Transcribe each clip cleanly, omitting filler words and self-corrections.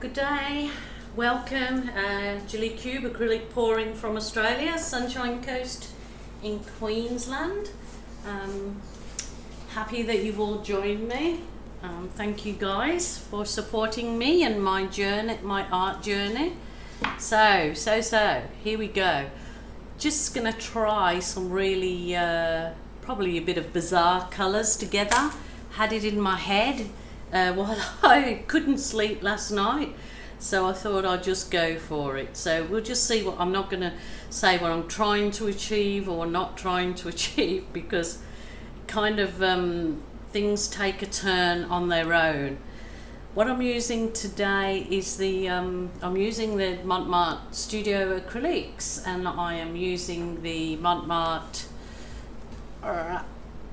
Good day, welcome, Julie Cube, acrylic pouring from Australia, Sunshine Coast in Queensland. Happy that you've all joined me. Thank you guys for supporting me and my journey, my art journey. So, here we go. Just gonna try some really, probably a bit of bizarre colours together. Had it in my head while I couldn't sleep last night, so I thought I'd just go for it. So we'll just see what, I'm not going to say what I'm trying to achieve or not trying to achieve, because kind of things take a turn on their own. What I'm using today is the I'm using the Mont Studio Acrylics, and I am using the Mont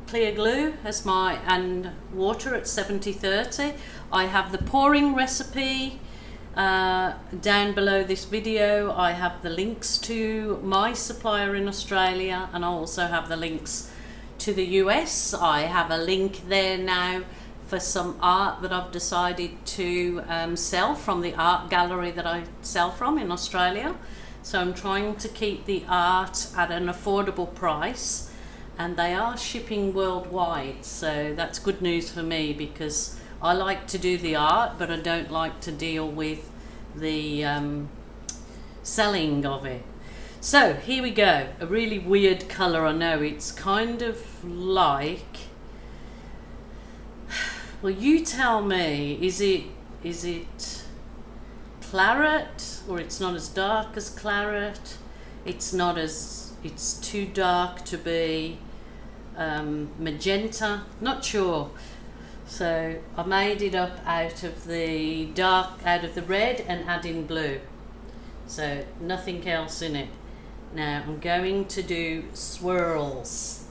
clear glue as my, and water at 70-30. I have the pouring recipe down below this video. I have the links to my supplier in Australia, and I also have the links to the US. I have a link there now for some art that I've decided to sell from the art gallery that I sell from in Australia. So I'm trying to keep the art at an affordable price, and they are shipping worldwide, so that's good news for me, because I like to do the art, but I don't like to deal with the selling of it. So here we go. A really weird colour, I know. It's kind of like, well, you tell me, is it claret, or it's not as dark as claret? It's not as, it's too dark to be magenta, not sure. So I made it up out of the dark, out of the red, and adding blue, so nothing else in it. Now I'm going to do swirls.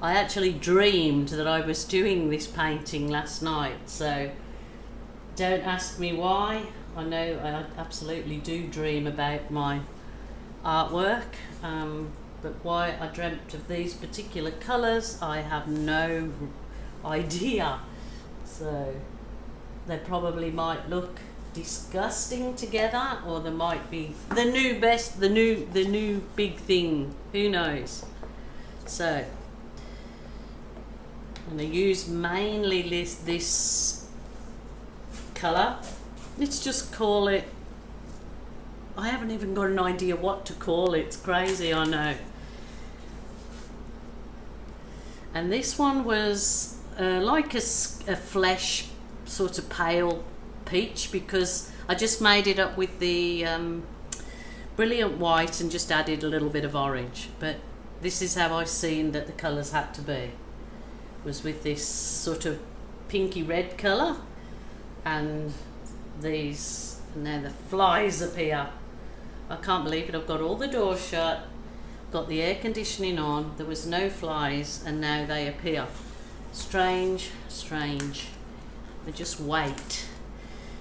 I actually dreamed that I was doing this painting last night, so don't ask me why. I know I absolutely do dream about my artwork, but why I dreamt of these particular colours, I have no idea. So they probably might look disgusting together, or they might be the new best, the new big thing, who knows. So I'm going to use mainly this colour. Let's just call it, I haven't even got an idea what to call it. It's crazy, I know. And this one was like a flesh, sort of pale peach, because I just made it up with the brilliant white and just added a little bit of orange. But this is how I've seen that the colours had to be, was with this sort of pinky red colour, and these, and now the flies appear. I can't believe it. I've got all the doors shut, got the air conditioning on, there was no flies, and now they appear. Strange. They just wait.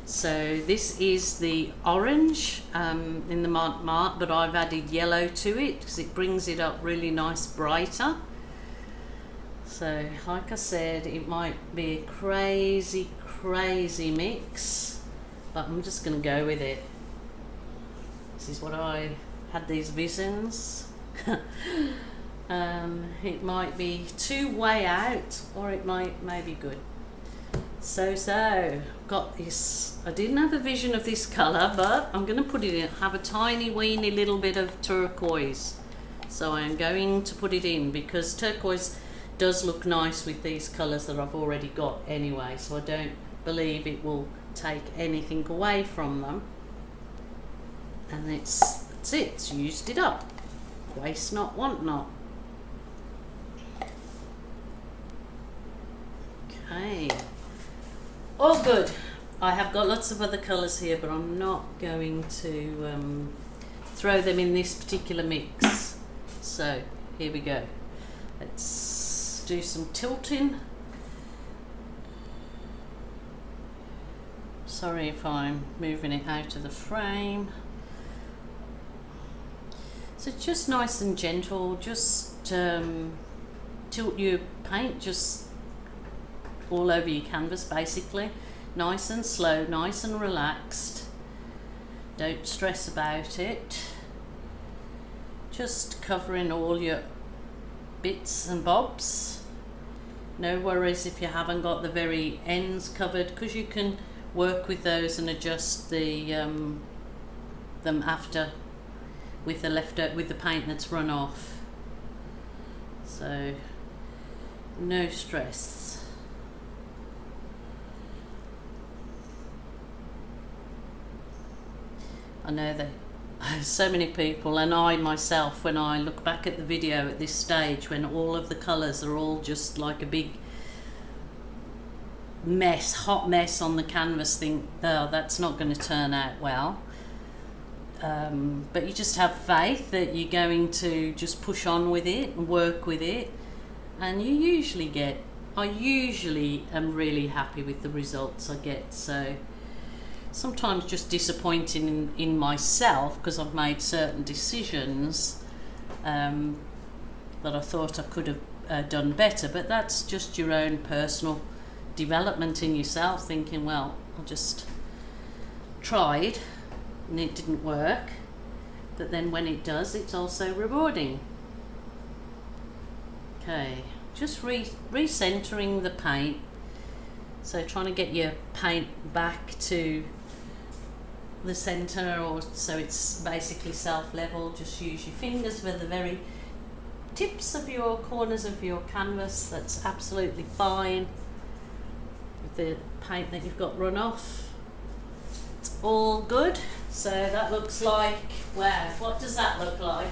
So this is the orange in the Mont, but I've added yellow to it because it brings it up really nice, brighter. So like I said, it might be a crazy mix, but I'm just going to go with it. This is what I had, these visions. It might be too way out, or it may be good. So got this. I didn't have a vision of this colour, but I'm going to put it in, have a tiny weeny little bit of turquoise. So I am going to put it in, because turquoise does look nice with these colours that I've already got anyway, so I don't believe it will take anything away from them. And that's it, it's used it up. Waste not, want not. Okay, all good. I have got lots of other colours here, but I'm not going to throw them in this particular mix. So here we go. Let's do some tilting. Sorry if I'm moving it out of the frame. So just nice and gentle, just tilt your paint just all over your canvas basically. nice and slow, nice and relaxed. Don't stress about it. Just covering all your bits and bobs. No worries if you haven't got the very ends covered, because you can work with those and adjust the them after with the paint that's run off. So no stress. I know that so many people, and I myself, when I look back at the video at this stage, when all of the colours are all just like a big mess, hot mess on the canvas, think, oh, that's not going to turn out well. But you just have faith that you're going to just push on with it and work with it, and you usually get, I usually am really happy with the results I get. So sometimes just disappointing in myself because I've made certain decisions that I thought I could have done better, but that's just your own personal development in yourself, thinking, well, I just tried and it didn't work, but then when it does, it's also rewarding. Okay, just recentering the paint, so trying to get your paint back to the center, or so it's basically self-level. Just use your fingers for the very tips of your corners of your canvas. That's absolutely fine with the paint that you've got run off. It's all good. So that looks like, wow, what does that look like?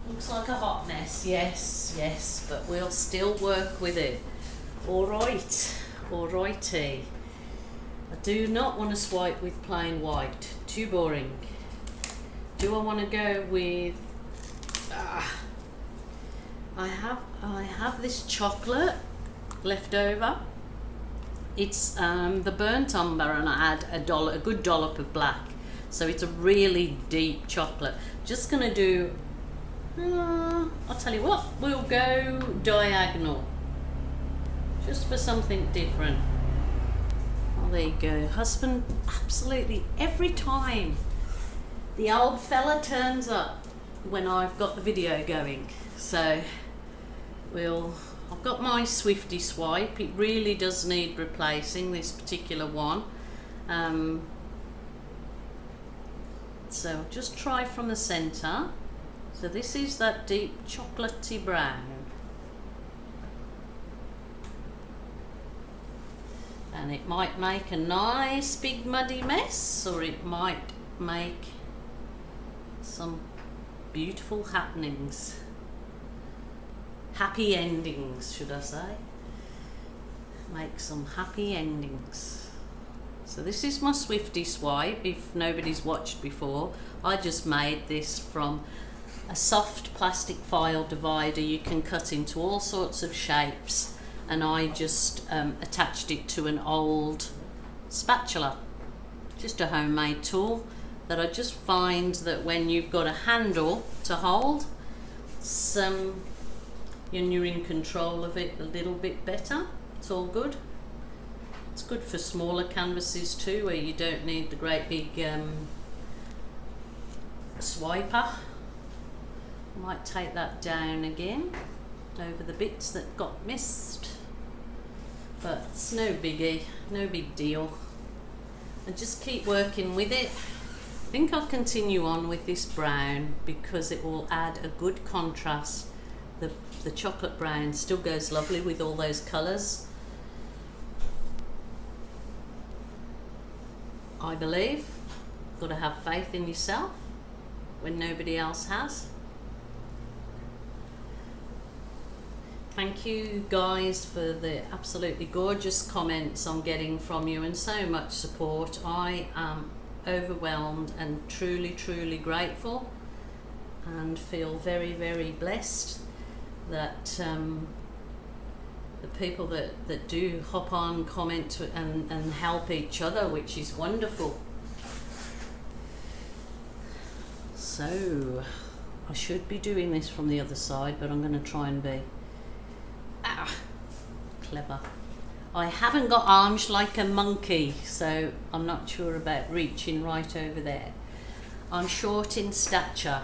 Looks like a hot mess, yes, but we'll still work with it. Alright, alrighty. I do not want to swipe with plain white, too boring. Do I want to go with, I have this chocolate left over. It's the burnt umber, and I add a good dollop of black. So it's a really deep chocolate. Just gonna do, I'll tell you what, we'll go diagonal. Just for something different. Oh, there you go. Husband, absolutely every time the old fella turns up when I've got the video going. So I've got my Swifty swipe. It really does need replacing, this particular one. So just try from the center. So this is that deep chocolatey brown. And it might make a nice big muddy mess, or it might make some beautiful happenings. Happy endings, should I say. Make some happy endings. So this is my Swifty swipe. If nobody's watched before, I just made this from a soft plastic file divider. You can cut into all sorts of shapes, and I just attached it to an old spatula, just a homemade tool that I just find that when you've got a handle to hold, and you're in control of it a little bit better. It's all good. It's good for smaller canvases too, where you don't need the great big swiper. I might take that down again over the bits that got missed. But it's no biggie, no big deal. And just keep working with it. I think I'll continue on with this brown because it will add a good contrast. The chocolate brown still goes lovely with all those colours, I believe. Got to have faith in yourself when nobody else has. Thank you guys for the absolutely gorgeous comments I'm getting from you and so much support. I am overwhelmed and truly, truly grateful, and feel very, very blessed that the people that do hop on, comment and help each other, which is wonderful. So I should be doing this from the other side, but I'm going to try and be clever. I haven't got arms like a monkey, so I'm not sure about reaching right over there. I'm short in stature.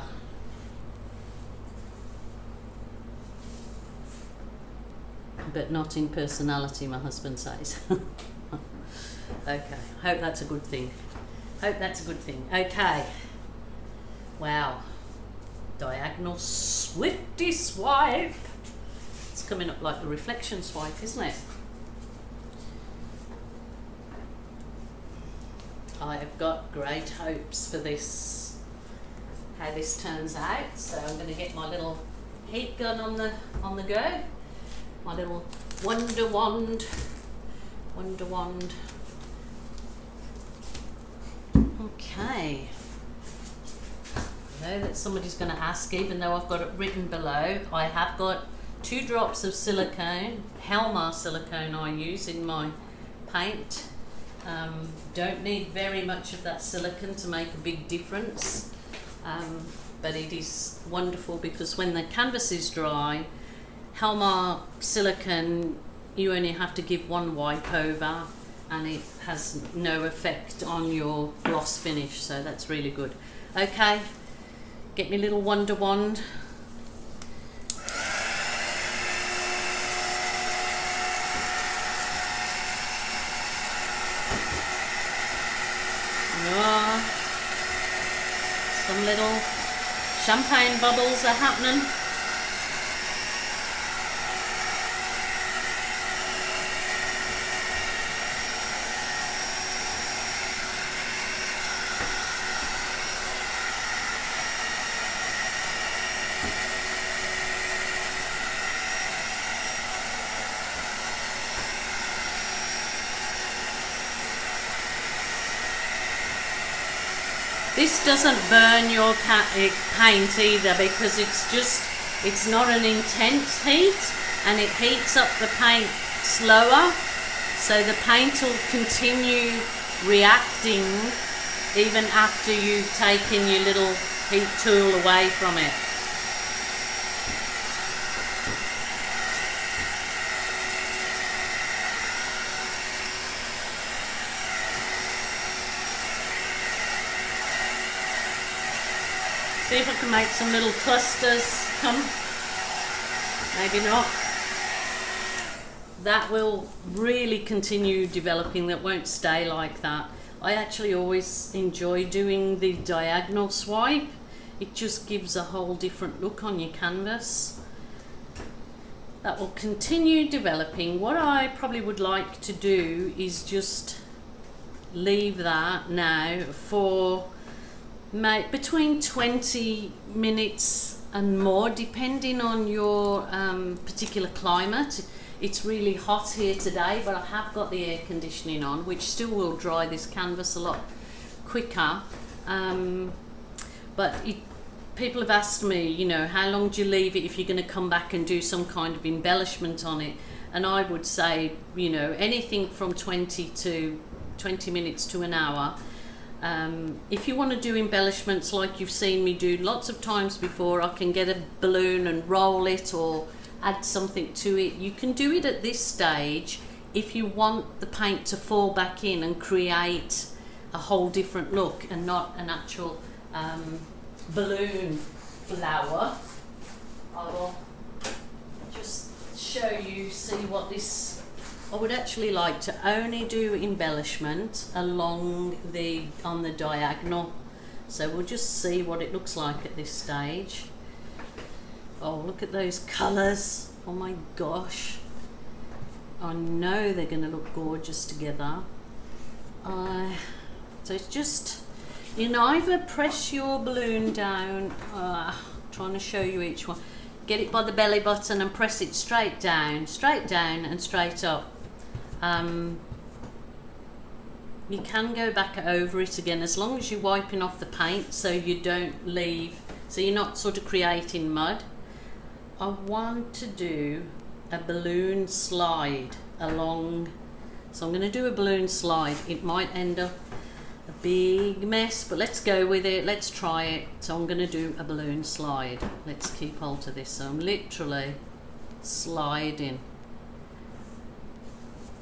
But not in personality, my husband says. Okay, hope that's a good thing. Hope that's a good thing. Okay. Wow. Diagonal swifty swipe. It's coming up like the reflection swipe, isn't it? I have got great hopes for this, how this turns out. So I'm going to get my little heat gun on the go. My little wonder wand. Okay. I know that somebody's going to ask, even though I've got it written below. I have got 2 drops of silicone, Helmar silicone I use in my paint. Don't need very much of that silicone to make a big difference, but it is wonderful because when the canvas is dry, Helmar silicone, you only have to give 1 wipe over and it has no effect on your gloss finish, so that's really good. Okay, get me little wonder wand. Some little champagne bubbles are happening. This doesn't burn your paint either, because it's not an intense heat and it heats up the paint slower, so the paint will continue reacting even after you've taken your little heat tool away from it. See if I can make some little clusters come. Maybe not. That will really continue developing. That won't stay like that. I actually always enjoy doing the diagonal swipe. It just gives a whole different look on your canvas. That will continue developing. What I probably would like to do is just leave that now for between 20 minutes and more, depending on your particular climate. It's really hot here today, but I have got the air conditioning on, which still will dry this canvas a lot quicker. But people have asked me, you know, how long do you leave it if you're going to come back and do some kind of embellishment on it? And I would say, you know, anything from 20 minutes to an hour. If you want to do embellishments like you've seen me do lots of times before, I can get a balloon and roll it or add something to it. You can do it at this stage if you want the paint to fall back in and create a whole different look and not an actual balloon flower. I will just show you, see what this. I would actually like to only do embellishment along on the diagonal, so we'll just see what it looks like at this stage. Oh, look at those colours. Oh my gosh, I know they're going to look gorgeous together. So it's just, you know, either press your balloon down, trying to show you each one, get it by the belly button and press it straight down and straight up. You can go back over it again as long as you're wiping off the paint so you don't leave, so you're not sort of creating mud. I want to do a balloon slide along, so I'm going to do a balloon slide. It might end up a big mess, but let's go with it. Let's try it. So I'm going to do a balloon slide. Let's keep hold to this. So I'm literally sliding.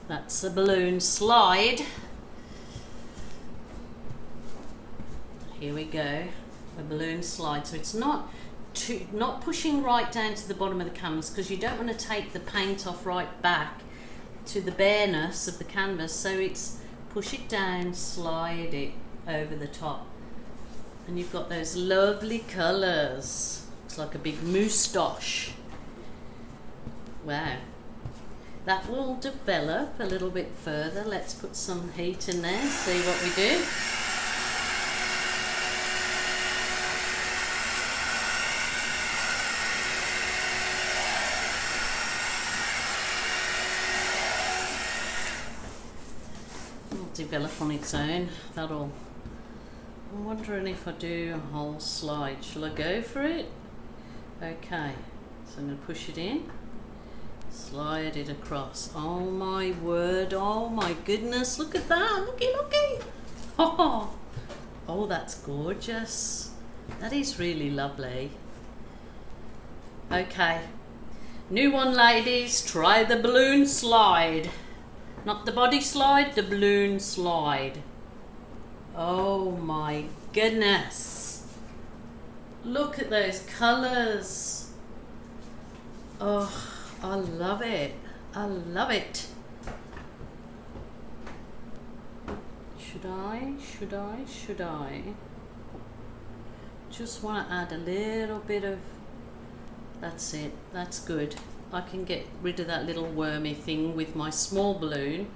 That's a balloon slide. Here we go, a balloon slide. So it's not pushing right down to the bottom of the canvas, because you don't want to take the paint off right back to the bareness of the canvas. So it's push it down, slide it over the top, and you've got those lovely colours. Looks like a big moustache. Wow. That will develop a little bit further. Let's put some heat in there, see what we do. It'll develop on its own. I'm wondering if I do a whole slide. Shall I go for it? Okay, so I'm going to push it in. Slide it across. Oh my word, oh my goodness, look at that, looky. Oh, that's gorgeous. That is really lovely. Okay, new one, ladies, try the balloon slide. Not the body slide, the balloon slide. Oh my goodness. Look at those colours. Oh, I love it. I love it. Should I? Just want to add a little bit of, that's it, that's good. I can get rid of that little wormy thing with my small balloon.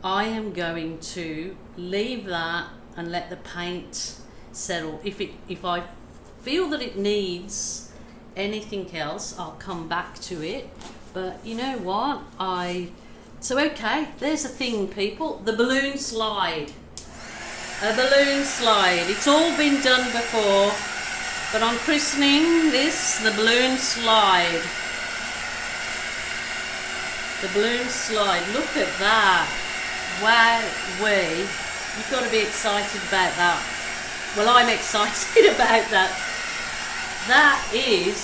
I am going to leave that and let the paint settle. If I feel that it needs anything else, I'll come back to it. But you know what? So okay, there's a thing, people. The balloon slide. A balloon slide. It's all been done before, but I'm christening this the balloon slide. The balloon slide. Look at that. Wow-wee. You've got to be excited about that. Well, I'm excited about that. That is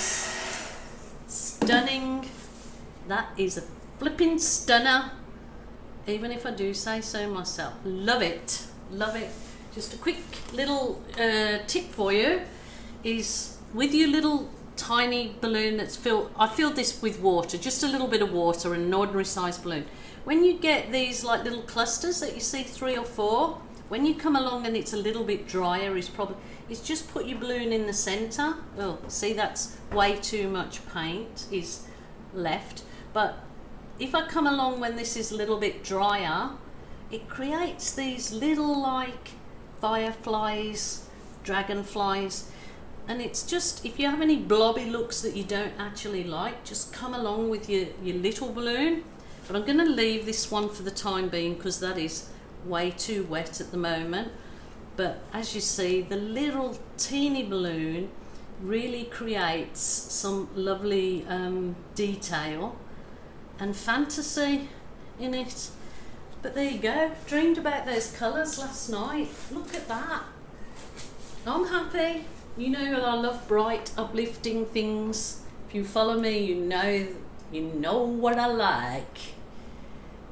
stunning. That is a flipping stunner, even if I do say so myself. Love it, love it. Just a quick little tip for you is, with your little tiny balloon that's filled, I filled this with water, just a little bit of water and an ordinary size balloon. When you get these like little clusters that you see 3 or 4, when you come along and it's a little bit drier, is just put your balloon in the center. Oh, see, that's way too much paint is left. But if I come along when this is a little bit drier, it creates these little like fireflies, dragonflies, and it's just, if you have any blobby looks that you don't actually like, just come along with your little balloon. But I'm going to leave this one for the time being because that is way too wet at the moment. But as you see, the little teeny balloon really creates some lovely detail and fantasy in it. But there you go, dreamed about those colours last night. Look at that. I'm happy. You know I love bright, uplifting things. If you follow me, you know what I like.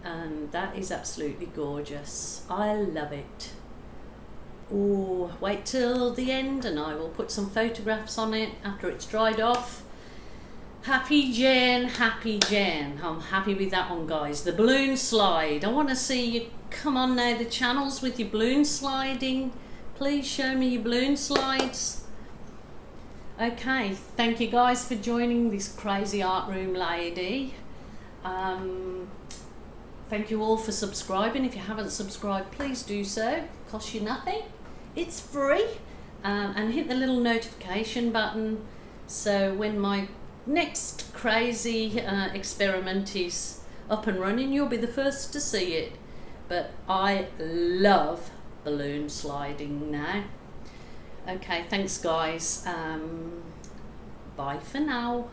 And that is absolutely gorgeous. I love it. Oh, wait till the end and I will put some photographs on it after it's dried off. Happy Jen, happy Jen. I'm happy with that one, guys. The balloon slide. I want to see you come on now the channels with your balloon sliding. Please show me your balloon slides. Okay, thank you guys for joining this crazy art room lady. Thank you all for subscribing. If you haven't subscribed, please do so. Costs you nothing. It's free. And hit the little notification button so when my next crazy experiment is up and running, you'll be the first to see it. But I love balloon sliding now. Okay, thanks guys. Bye for now.